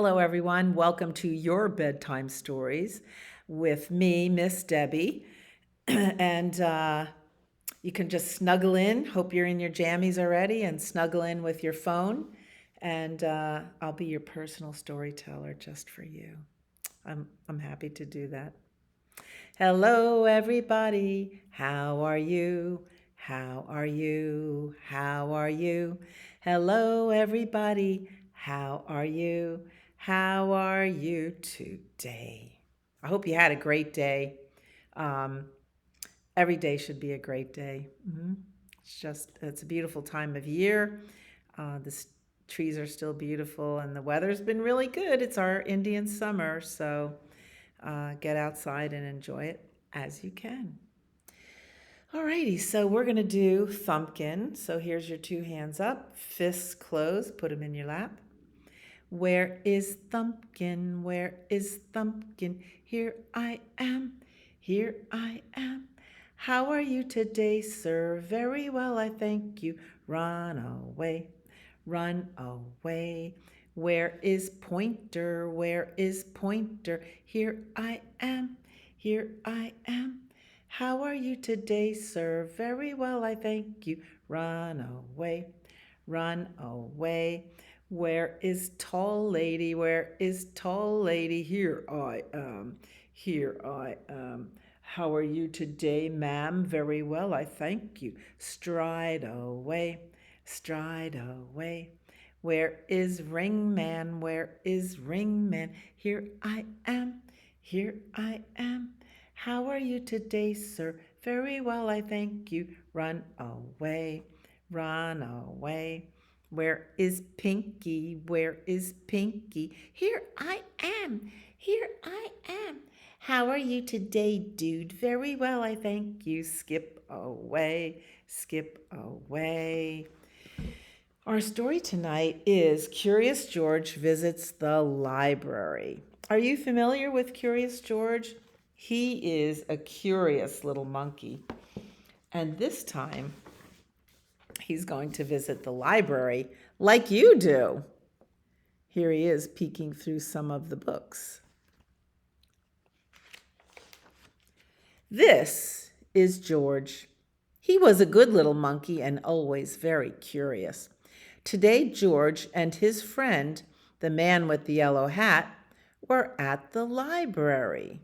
Hello, everyone. Welcome to your bedtime stories with me, Miss Debbie. and you can just snuggle in. Hope you're in your jammies already and snuggle in with your phone. And I'll be your personal storyteller just for you. I'm happy to do that. Hello, everybody. How are you? How are you? How are you? Hello, everybody. How are you? How are you today? I hope you had a great day. Um, every day should be a great day. It's a beautiful time of year. The trees are still beautiful, and the weather's been really good. It's our Indian summer, so get outside and enjoy it as you can. Alrighty, so we're going to do Thumpkin. So here's your two hands up, fists closed, put them in your lap. Where is Thumpkin? Where is Thumpkin? Here I am, here I am. How are you today, sir? Very well, I thank you. Run away, run away. Where is Pointer? Where is Pointer? Here I am, here I am. How are you today, sir? Very well, I thank you. Run away, run away. Where is Tall Lady? Where is Tall Lady? Here I am, here I am. How are you today, ma'am? Very well, I thank you. Stride away, stride away. Where is Ringman? Where is Ringman? Here I am, here I am. How are you today, sir? Very well, I thank you. Run away, run away. Where is Pinky? Where is Pinky? Here I am, here I am. How are you today, dude? Very well, I thank you. Skip away, skip away. Our story tonight is Curious George Visits the Library. Are you familiar with Curious George? He is a curious little monkey. And this time, he's going to visit the library like you do. Here he is peeking through some of the books. This is George. He was a good little monkey and always very curious. Today, George and his friend, the man with the yellow hat, were at the library.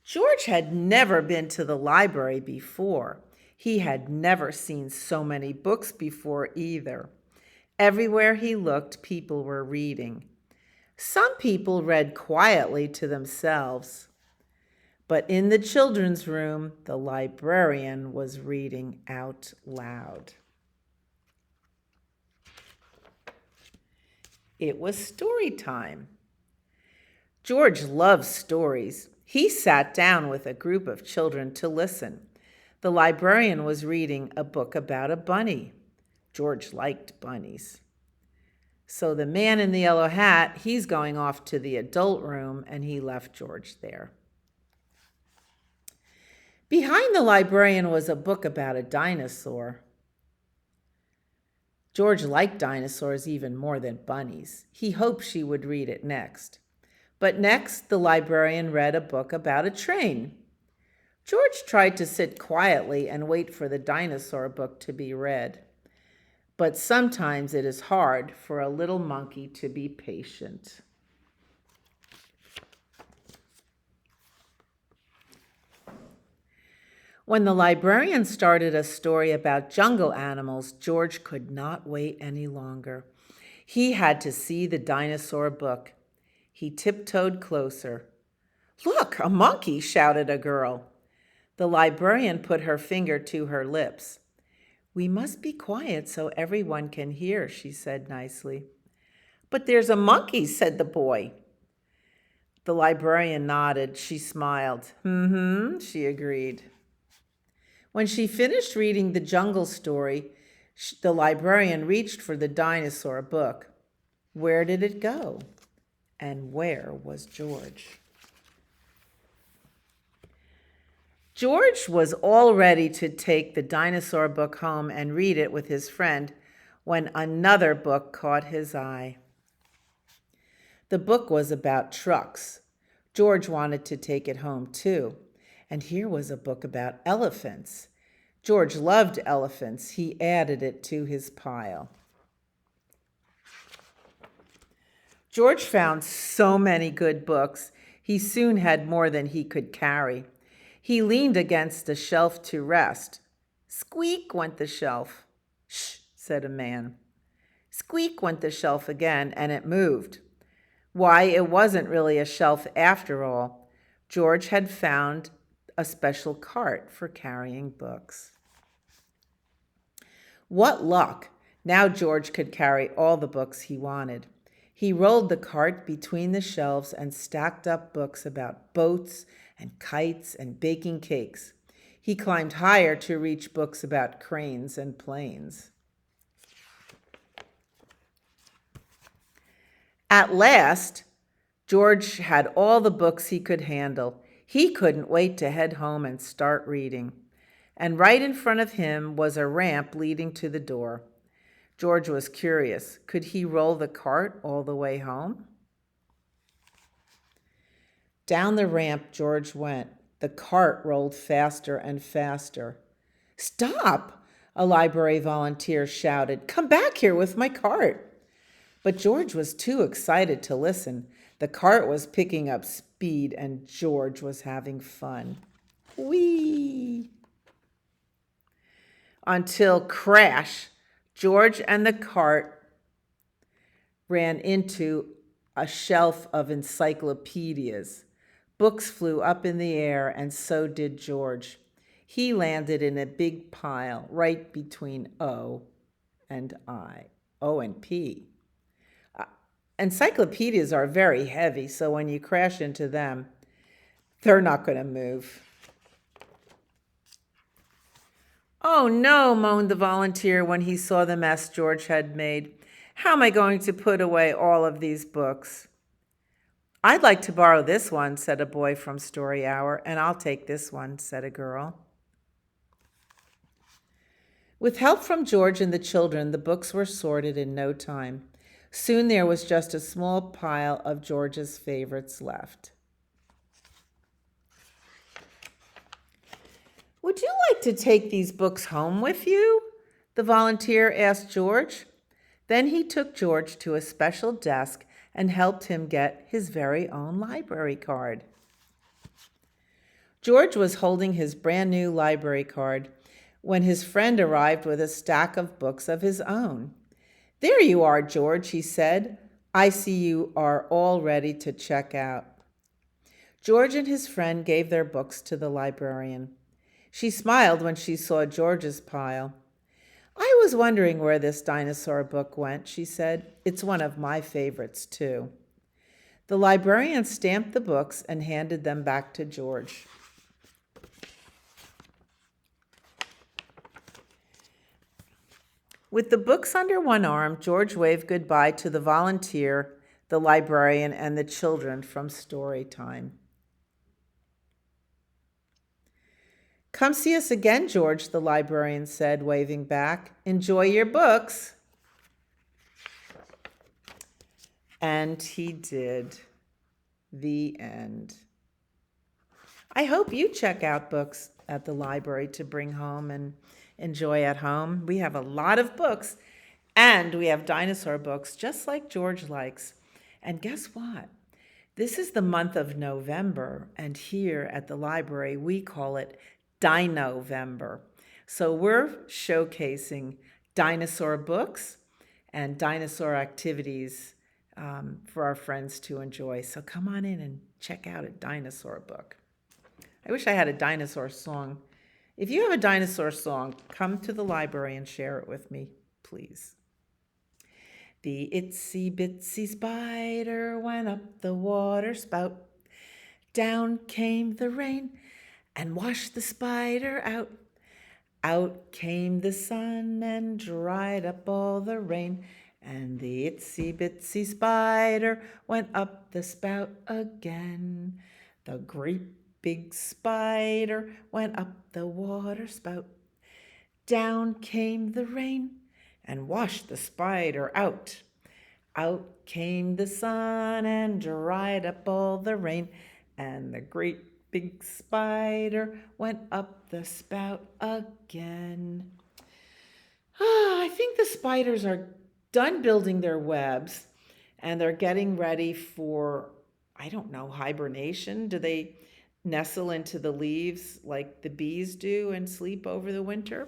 George had never been to the library before. He had never seen so many books before either. Everywhere he looked, people were reading. Some people read quietly to themselves. But in the children's room, the librarian was reading out loud. It was story time. George loves stories. He sat down with a group of children to listen. The librarian was reading a book about a bunny. George liked bunnies. So the man in the yellow hat, he's going off to the adult room, and he left George there. Behind the librarian was a book about a dinosaur. George liked dinosaurs even more than bunnies. He hoped she would read it next. But next, the librarian read a book about a train. George tried to sit quietly and wait for the dinosaur book to be read. But sometimes it is hard for a little monkey to be patient. When the librarian started a story about jungle animals, George could not wait any longer. He had to see the dinosaur book. He tiptoed closer. "Look, a monkey!" shouted a girl. The librarian put her finger to her lips. "We must be quiet so everyone can hear," she said nicely. "But there's a monkey," said the boy. The librarian nodded. She smiled. She agreed. When she finished reading the jungle story, the librarian reached for the dinosaur book. Where did it go? And where was George? George was all ready to take the dinosaur book home and read it with his friend when another book caught his eye. The book was about trucks. George wanted to take it home too. And here was a book about elephants. George loved elephants. He added it to his pile. George found so many good books, he soon had more than he could carry. He leaned against a shelf to rest. Squeak went the shelf. Shh, said a man. Squeak went the shelf again, and it moved. Why, it wasn't really a shelf after all. George had found a special cart for carrying books. What luck! Now George could carry all the books he wanted. He rolled the cart between the shelves and stacked up books about boats and kites and baking cakes. He climbed higher to reach books about cranes and planes. At last, George had all the books he could handle. He couldn't wait to head home and start reading. And right in front of him was a ramp leading to the door. George was curious. Could he roll the cart all the way home? Down the ramp George went. The cart rolled faster and faster. Stop! A library volunteer shouted. Come back here with my cart. But George was too excited to listen. The cart was picking up speed and George was having fun. Whee! Until crash! George and the cart ran into a shelf of encyclopedias. Books flew up in the air, and so did George. He landed in a big pile right between O and I, O and P. Encyclopedias are very heavy, so when you crash into them, they're not going to move. Oh no, moaned the volunteer when he saw the mess George had made. How am I going to put away all of these books? I'd like to borrow this one, said a boy from Story Hour, and I'll take this one, said a girl. With help from George and the children, the books were sorted in no time. Soon there was just a small pile of George's favorites left. Would you like to take these books home with you? The volunteer asked George. Then he took George to a special desk and helped him get his very own library card. George was holding his brand new library card when his friend arrived with a stack of books of his own. There you are, George, he said. I see you are all ready to check out. George and his friend gave their books to the librarian. She smiled when she saw George's pile. I was wondering where this dinosaur book went, she said. It's one of my favorites, too. The librarian stamped the books and handed them back to George. With the books under one arm, George waved goodbye to the volunteer, the librarian, and the children from Storytime. Come see us again, George, the librarian said, waving back. Enjoy your books. And he did. The end. I hope you check out books at the library to bring home and enjoy at home. We have a lot of books, and we have dinosaur books, just like George likes. And guess what? This is the month of November, and here at the library, we call it Dino-vember. So we're showcasing dinosaur books and dinosaur activities for our friends to enjoy. So come on in and check out a dinosaur book. I wish I had a dinosaur song. If you have a dinosaur song, come to the library and share it with me, please. The itsy bitsy spider went up the water spout. Down came the rain and washed the spider out. Out came the sun and dried up all the rain. And the itsy bitsy spider went up the spout again. The great big spider went up the water spout. Down came the rain and washed the spider out. Out came the sun and dried up all the rain, and the great big spider went up the spout again. I think the spiders are done building their webs and they're getting ready for, I don't know, hibernation. Do they nestle into the leaves like the bees do and sleep over the winter?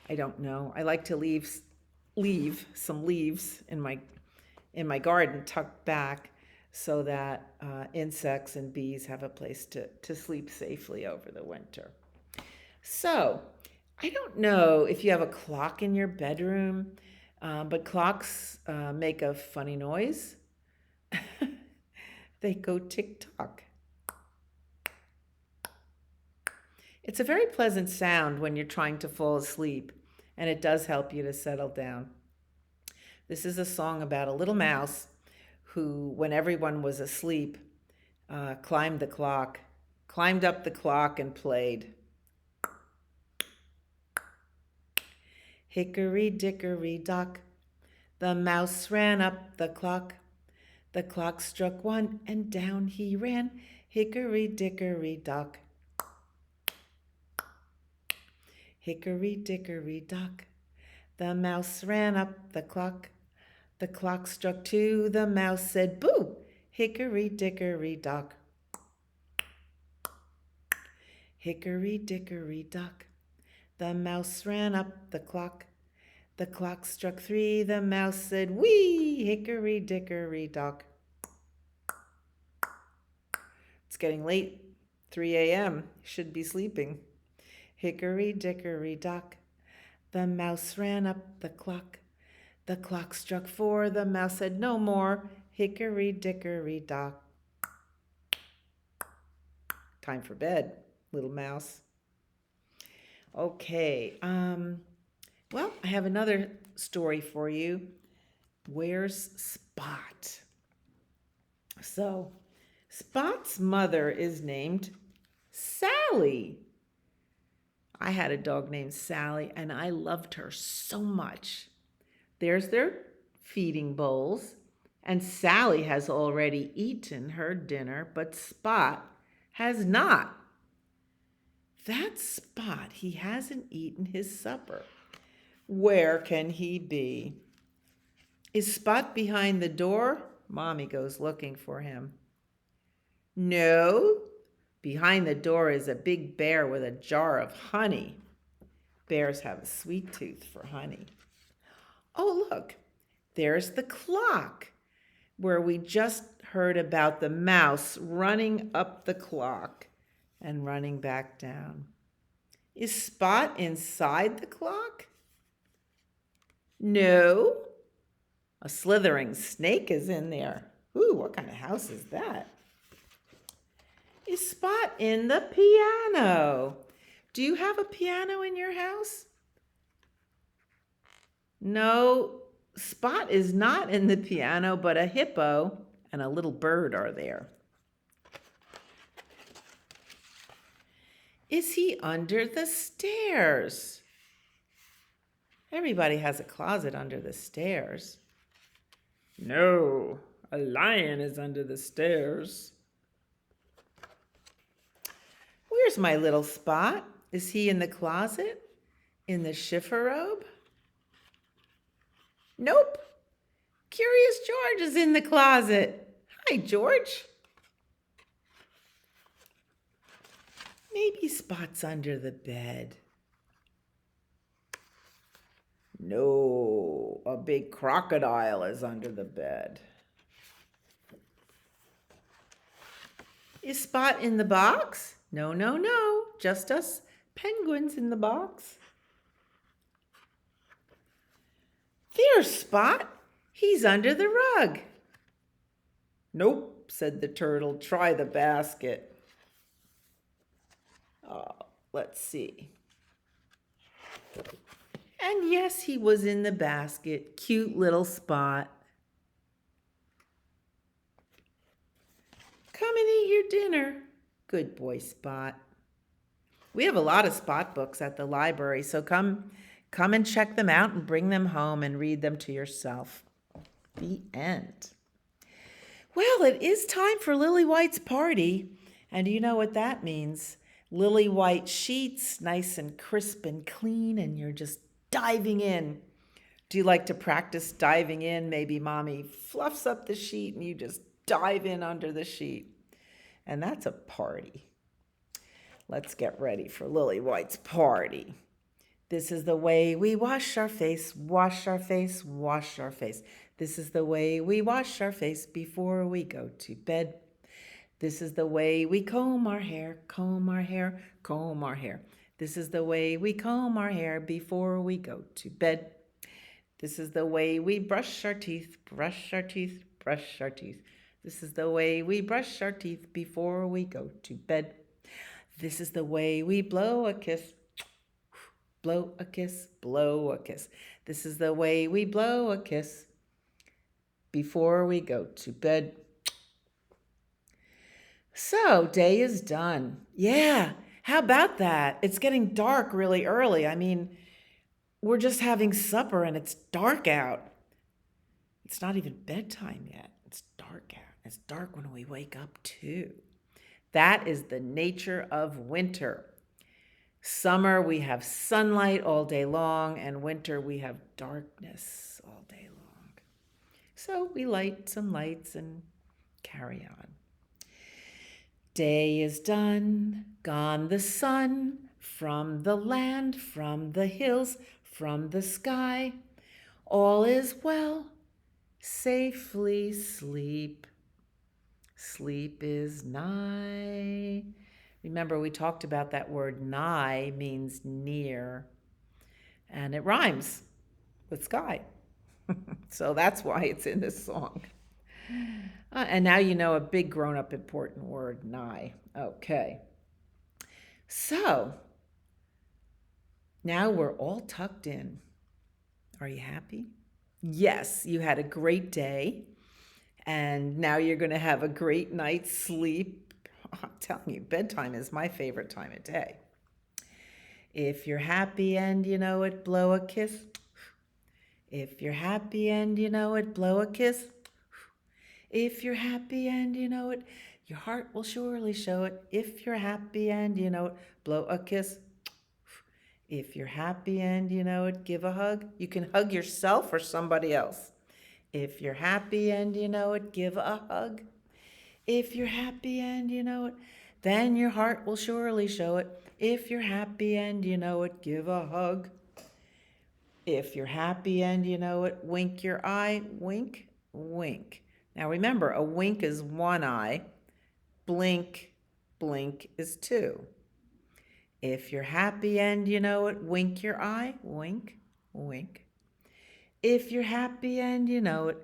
I don't know. I like to leave some leaves in my garden tucked back so that insects and bees have a place to sleep safely over the winter. So, I don't know if you have a clock in your bedroom, but clocks make a funny noise. They go tick tock. It's a very pleasant sound when you're trying to fall asleep, and it does help you to settle down. This is a song about a little mouse who, when everyone was asleep, climbed up the clock and played. Hickory dickory dock, the mouse ran up the clock. The clock struck one and down he ran. Hickory dickory dock. Hickory dickory dock, the mouse ran up the clock. The clock struck two, the mouse said boo. Hickory dickory dock. Hickory dickory dock, the mouse ran up the clock. The clock struck three, the mouse said wee. Hickory dickory dock. It's getting late, 3 a.m. Should be sleeping. Hickory dickory dock, the mouse ran up the clock. The clock struck four, the mouse said no more. Hickory dickory dock. Time for bed, little mouse. Okay, well, I have another story for you. Where's Spot? So, Spot's mother is named Sally. I had a dog named Sally, and I loved her so much. There's their feeding bowls, and Sally has already eaten her dinner, but Spot has not. That Spot, he hasn't eaten his supper. Where can he be? Is Spot behind the door? Mommy goes looking for him. No, behind the door is a big bear with a jar of honey. Bears have a sweet tooth for honey. Oh, look, there's the clock where we just heard about the mouse running up the clock and running back down. Is Spot inside the clock? No, a slithering snake is in there. Ooh, what kind of house is that? Is Spot in the piano? Do you have a piano in your house? No, Spot is not in the piano, but a hippo and a little bird are there. Is he under the stairs? Everybody has a closet under the stairs. No, a lion is under the stairs. Where's my little Spot? Is he in the closet? In the chifforobe? Nope. Curious George is in the closet. Hi, George. Maybe Spot's under the bed. No, a big crocodile is under the bed. Is Spot in the box? No, no, no. Just us penguins in the box. There's Spot. He's under the rug. Nope, said the turtle. Try the basket. Let's see. And yes, he was in the basket. Cute little Spot. Come and eat your dinner. Good boy, Spot. We have a lot of Spot books at the library, so come Come and check them out and bring them home and read them to yourself. The end. Well, it is time for Lily White's party. And do you know what that means? Lily white sheets, nice and crisp and clean, and you're just diving in. Do you like to practice diving in? Maybe mommy fluffs up the sheet and you just dive in under the sheet. And that's a party. Let's get ready for Lily White's party. This is the way we wash our face, wash our face, wash our face. This is the way we wash our face before we go to bed. This is the way we comb our hair, comb our hair, comb our hair. This is the way we comb our hair before we go to bed. This is the way we brush our teeth, brush our teeth, brush our teeth. This is the way we brush our teeth before we go to bed. This is the way we blow a kiss, blow a kiss, blow a kiss. This is the way we blow a kiss before we go to bed. So, day is done. Yeah, how about that? It's getting dark really early. I mean, we're just having supper and it's dark out. It's not even bedtime yet. It's dark out. It's dark when we wake up too. That is the nature of winter. Summer, we have sunlight all day long, and winter, we have darkness all day long. So we light some lights and carry on. Day is done, gone the sun, from the land, from the hills, from the sky. All is well, safely sleep. Sleep is nigh. Remember, we talked about that word nigh means near, and it rhymes with sky. So that's why it's in this song. And now you know a big grown-up important word, nigh. Okay. So now we're all tucked in. Are you happy? Yes, you had a great day. And now you're going to have a great night's sleep. I'm telling you, bedtime is my favorite time of day. If you're happy and you know it, blow a kiss. If you're happy and you know it, blow a kiss. If you're happy and you know it, your heart will surely show it. If you're happy and you know it, blow a kiss. If you're happy and you know it, give a hug. You can hug yourself or somebody else. If you're happy and you know it, give a hug. If you're happy and you know it, then your heart will surely show it. If you're happy and you know it, give a hug. If you're happy and you know it, wink your eye, wink, wink. Now remember, a wink is one eye, blink, blink is two. If you're happy and you know it, wink your eye, wink, wink. If you're happy and you know it,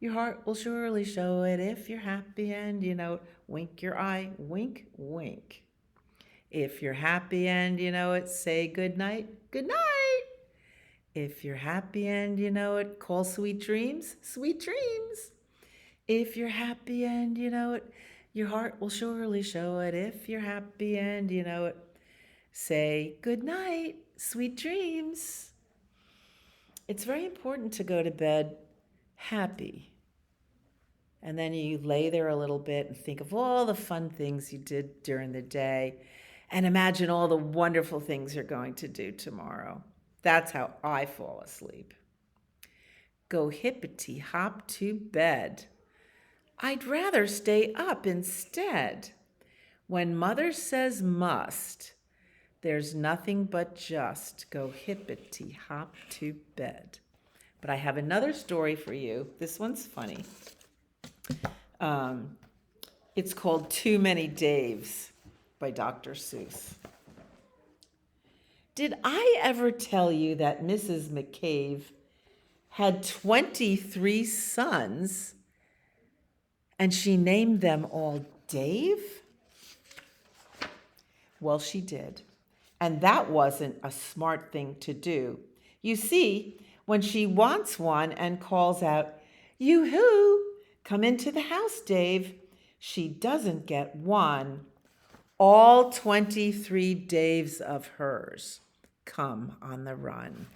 your heart will surely show it. If you're happy and you know it, wink your eye, wink, wink. If you're happy and you know it, say good night, good night. If you're happy and you know it, call sweet dreams, sweet dreams. If you're happy and you know it, your heart will surely show it. If you're happy and you know it, say good night, sweet dreams. It's very important to go to bed happy. And then you lay there a little bit and think of all the fun things you did during the day and imagine all the wonderful things you're going to do tomorrow. That's how I fall asleep. Go hippity hop to bed. I'd rather stay up instead. When mother says must, there's nothing but just go hippity hop to bed. But I have another story for you. This one's funny. It's called Too Many Daves by Dr. Seuss. Did I ever tell you that Mrs. McCabe had 23 sons and she named them all Dave? Well, she did. And that wasn't a smart thing to do. You see, when she wants one and calls out, "Yoo-hoo, come into the house, Dave," she doesn't get one. All 23 Daves of hers come on the run.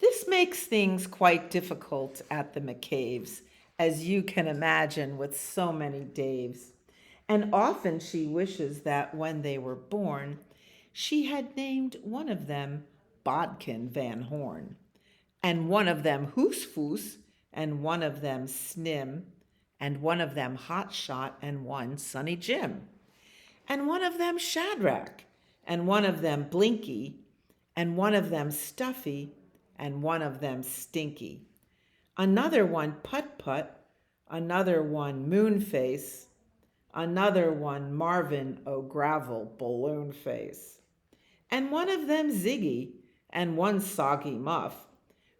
This makes things quite difficult at the McCaves, as you can imagine, with so many Daves. And often she wishes that when they were born, she had named one of them Bodkin Van Horn, and one of them Hoosfoos, and one of them Snim, and one of them Hotshot, and one Sunny Jim, and one of them Shadrach, and one of them Blinky, and one of them Stuffy, and one of them Stinky. Another one Put Put, another one Moonface, another one Marvin O'Gravel Balloon Face, and one of them Ziggy, and one Soggy Muff,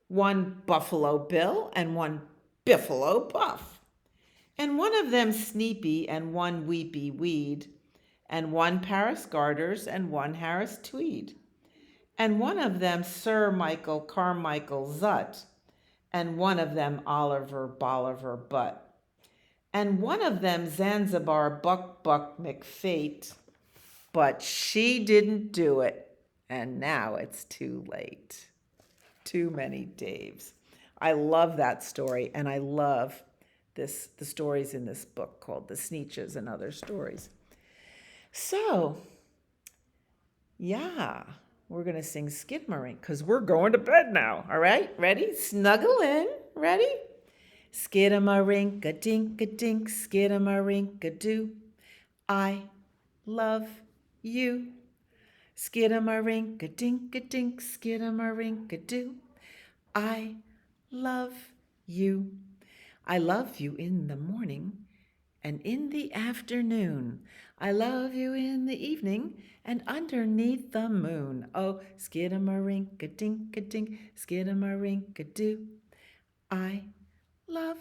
one Buffalo Bill, and one Biffalo Puff, and one of them Sneepy, and one Weepy Weed, and one Paris Garters, and one Harris Tweed, and one of them Sir Michael Carmichael Zutt, and one of them Oliver Bolivar Butt, and one of them Zanzibar Buck Buck McFate, but she didn't do it, and now it's too late. Too many Daves. I love that story, and I love the stories in this book called The Sneetches and Other Stories. So, yeah, we're going to sing Skidmarink because we're going to bed now. All right? Ready? Snuggle in. Ready? Skidamarink-a-dink-a-dink, skidamarink-a-doo. I love you. Skidamarink-a-dink-a-dink, skidamarink-a-doo. I love you. I love you in the morning and in the afternoon. I love you in the evening and underneath the moon. Oh, skidamarink-a-dink-a-dink, skidamarink-a-doo. I love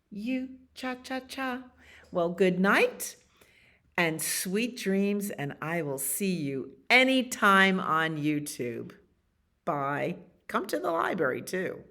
you. Cha-cha-cha. Well, good night and sweet dreams, and I will see you anytime on YouTube. Bye. Come to the library, too.